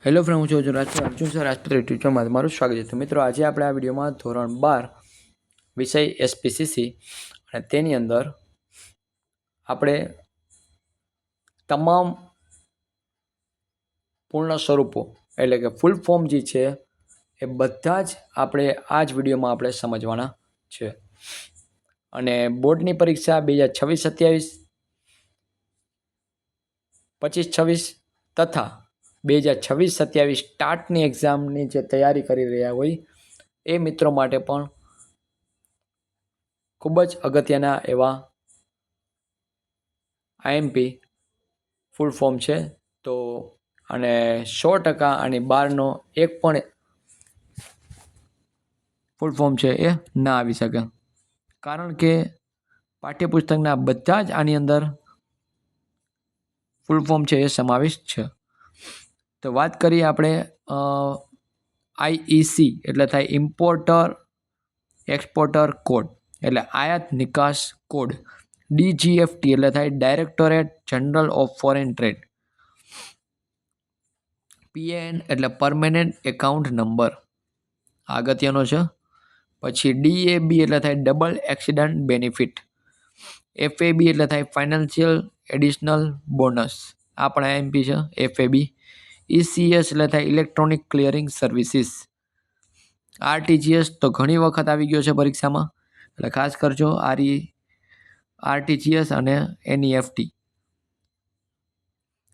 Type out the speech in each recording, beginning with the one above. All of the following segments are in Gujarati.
હેલો ફ્રેન્ડ, હું છું અર્જુન સર રાજપૂત યુટ્યુબ ચેનલમાં તમારું સ્વાગત છે. તો મિત્રો, આજે આપણે આ વિડીયોમાં ધોરણ 12 વિષય એસપીસીસી અને તેની અંદર આપણે તમામ પૂર્ણ સ્વરૂપો એટલે કે ફૂલ ફોર્મ જે છે એ બધા જ આપણે આ જ વિડીયોમાં આપણે સમજવાના છે. અને બોર્ડની પરીક્ષા 2026-27, 25-26 તથા 2026-27 સ્ટાર્ટની એક્ઝામની જે તૈયારી કરી રહ્યા હોય એ મિત્રો માટે પણ ખૂબ જ અગત્યના એવા આઈએમપી ફૂલ ફોર્મ છે. તો અને 100% અને 12નો એક પણ ફૂલ ફોર્મ છે એ ના આવી શકે, કારણ કે પાઠ્યપુસ્તકના બધા જ આની અંદર ફૂલ ફોર્મ છે એ સમાવિષ્ટ છે. તો વાત કરીએ આપણે આઈઈસી એટલે થાય ઇમ્પોર્ટર એક્સપોર્ટર કોડ એટલે આયાત નિકાસ કોડ. ડીજીએફટી એટલે થાય directorate general of foreign trade. PN એટલે પરમેનન્ટ એકાઉન્ટ નંબર, અગત્યનો છે. પછી ડીએબી એટલે થાય ડબલ એક્સિડન્ટ બેનિફિટ. એફએબી એટલે થાય ફાઇનાન્શિયલ એડિશનલ બોનસ, આ પણ આઈએમપી છે એફએબી. ઈસીએસ એટલે થાય ઇલેક્ટ્રોનિક ક્લિયરિંગ સર્વિસીસ. આરટીજીએસ તો ઘણી વખત આવી ગયો છે પરીક્ષામાં, એટલે ખાસ કરજો આરટીજીએસ અને એનઈએફટી.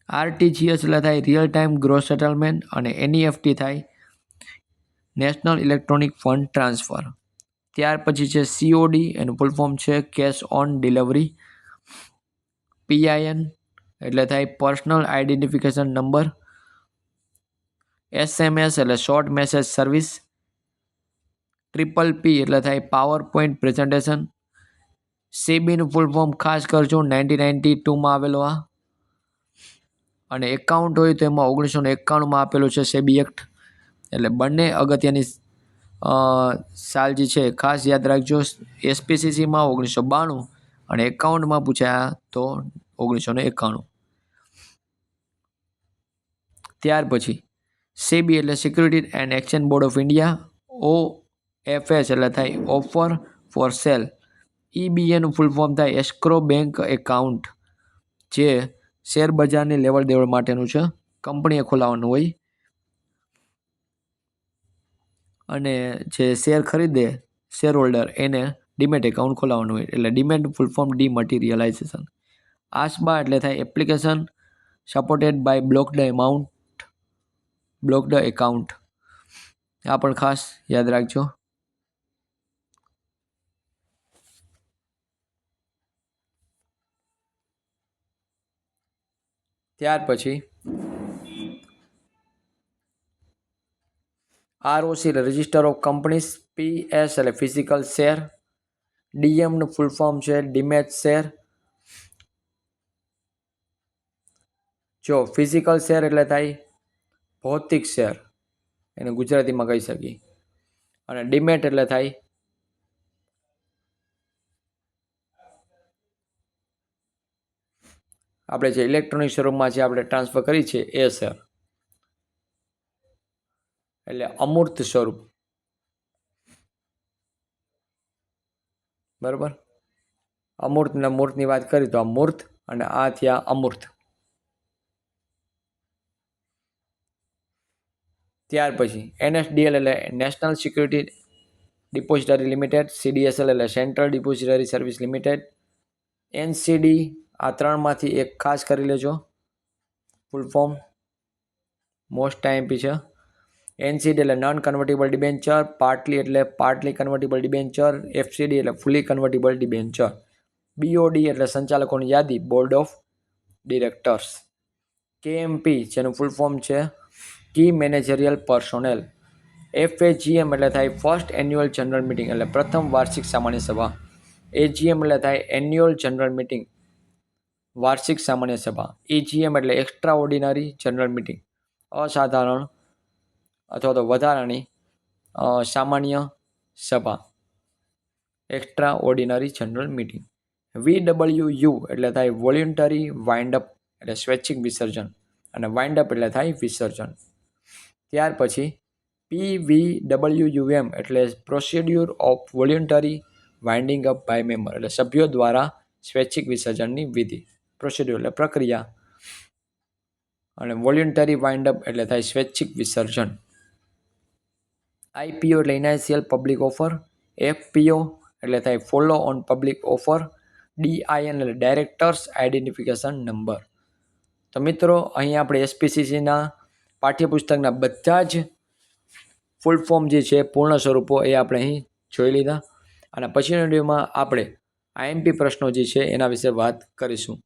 આરટીજીએસ એટલે થાય રિયલ ટાઈમ ગ્રોસ સેટલમેન્ટ અને એનઈએફટી થાય નેશનલ ઇલેક્ટ્રોનિક ફંડ ટ્રાન્સફર. ત્યાર પછી છે સીઓડી, એનું ફૂલ ફોર્મ છે કેશ ઓન ડિલિવરી. પીઆઈએન એટલે થાય પર્સનલ આઈડેન્ટિફિકેશન નંબર. એસએમએસ એટલે શોર્ટ મેસેજ સર્વિસ. પી એટલે થાય પાવર પોઈન્ટ પ્રેઝન્ટેશન. સેબીનું ફૂલ ફોર્મ ખાસ કરજો, 1992માં આવેલો આ. અને એકાઉન્ટ હોય તો એમાં 1991માં આપેલું છે સેબી એક્ટ. એટલે બંને અગત્યની સાલ જે છે ખાસ યાદ રાખજો. એસપીસીસીમાં 1992 અને એકાઉન્ટમાં પૂછાયા તો 1991. ત્યાર પછી સેબી એટલે security and exchange board of India. OFS એટલે થાય ઓફર ફોર સેલ. ઈબીએનું ફૂલ ફોર્મ થાય એસ્ક્રો બેંક એકાઉન્ટ, જે શેર બજારની લેવડ દેવડ માટેનું છે, કંપનીએ ખોલાવવાનું હોય. અને જે શેર ખરીદે શેર હોલ્ડર એને ડીમેટ એકાઉન્ટ ખોલાવવાનું હોય, એટલે ડીમેટ ફૂલ ફોર્મ ડીમટીરિયલાઇઝેશન. આસબા એટલે થાય એપ્લિકેશન સપોર્ટેડ બાય બ્લોક્ડ એકાઉન્ટ, આ પણ ખાસ યાદ રાખજો. ત્યાર પછી આરઓસી એટલે રજિસ્ટર ઓફ કંપનીઝ. પીએસ એટલે ફિઝિકલ શેર. ડીએમનું ફૂલ ફોર્મ છે ડીમેટ શેર. જો ફિઝિકલ શેર એટલે થાય ભૌતિક શેર, એને ગુજરાતીમાં કહી શકીએ. અને ડીમેટ એટલે થાય આપણે જે ઇલેક્ટ્રોનિક સ્વરૂપમાં જે આપણે ટ્રાન્સફર કરી છે એ શેર, એટલે અમૂર્ત સ્વરૂપ. બરાબર, અમૂર્ત અને મૂર્તની વાત કરી તો આ મૂર્ત અને આ થયા અમૂર્ત. ત્યાર પછી એનએસડીએલ એટલે national security depository limited. CDSL એટલે central depository service limited. NCD, આ ત્રણમાંથી એક ખાસ કરી લેજો ફૂલ ફોર્મ, મોસ્ટ આઈએમપી છે. એનસીડી એટલે નોન કન્વર્ટેબલ ડિબેન્ચર. પાર્ટલી એટલે પાર્ટલી કન્વર્ટેબલ ડિબેન્ચર. એફસીડી એટલે ફૂલી કન્વર્ટેબલ ડિબેન્ચર. બીઓડી એટલે સંચાલકોની યાદી, બોર્ડ ઓફ ડિરેક્ટર્સ. કેએમપી, જેનું ફૂલ ફોર્મ છે કી મેનેજરિયલ પર્સોનેલ. એફએજીએમ એટલે થાય ફર્સ્ટ એન્યુઅલ જનરલ મિટિંગ, એટલે પ્રથમ વાર્ષિક સામાન્ય સભા. એજીએમ એટલે થાય એન્યુઅલ જનરલ મિટિંગ, વાર્ષિક સામાન્ય સભા. એજીએમ એટલે એક્સ્ટ્રા ઓર્ડિનરી જનરલ મિટિંગ, અસાધારણ અથવા તો વધારાની સામાન્ય સભા, extra ordinary general meeting. VWU એટલે થાય વોલ્યુન્ટરી વાઇન્ડ અપ, એટલે સ્વૈચ્છિક વિસર્જન. અને વાઇન્ડ અપ એટલે થાય વિસર્જન. ત્યાર પછી PVWUM એટલે procedure of voluntary winding up by member એટલે સભ્યો દ્વારા સ્વૈચ્છિક વિસર્જનની વિધિ. પ્રોસિડ્યુર એટલે પ્રક્રિયા અને વોલ્યુન્ટરી વાઇન્ડ અપ એટલે થાય સ્વૈચ્છિક વિસર્જન. IPO એટલે ઇનાઇશિયલ પબ્લિક ઓફર. FPO એટલે થાય follow on public offer. DIN એટલે ડાયરેક્ટર્સ આઇડેન્ટિફિકેશન નંબર. તો મિત્રો અહીં આપણે SPCCના પાઠ્યપુસ્તકના બધા જ ફૂલ ફોર્મ જે છે પૂર્ણ સ્વરૂપો એ આપણે અહીં જોઈ લીધા અને પછીના વિડીયોમાં આપણે IMP પ્રશ્નો જે છે એના વિશે વાત કરીશું,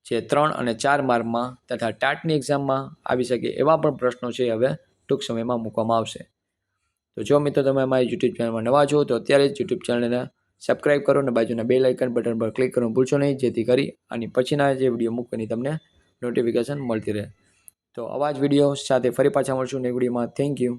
જે 3 અને 4 માર્કમાં તથા ટાટની એક્ઝામમાં આવી શકે એવા પણ પ્રશ્નો છે હવે ટૂંક સમયમાં મૂકવામાં આવશે. તો જો મિત્રો તમે અમારી યુટ્યુબ ચેનલમાં નવા છો તો અત્યારે જ યુટ્યુબ ચેનલને સબસ્ક્રાઈબ કરો અને બાજુના બેલ આઇકન બટન પર ક્લિક કરવાનું ભૂલશો નહીં, જેથી કરી અને પછીના જે વિડીયો મૂકવાની તમને નોટિફિકેશન મળતી રહે. તો આવા જ વિડીયો સાથે ફરી પાછા મળશું નેક્સ્ટ વિડીયોમાં. Thank you.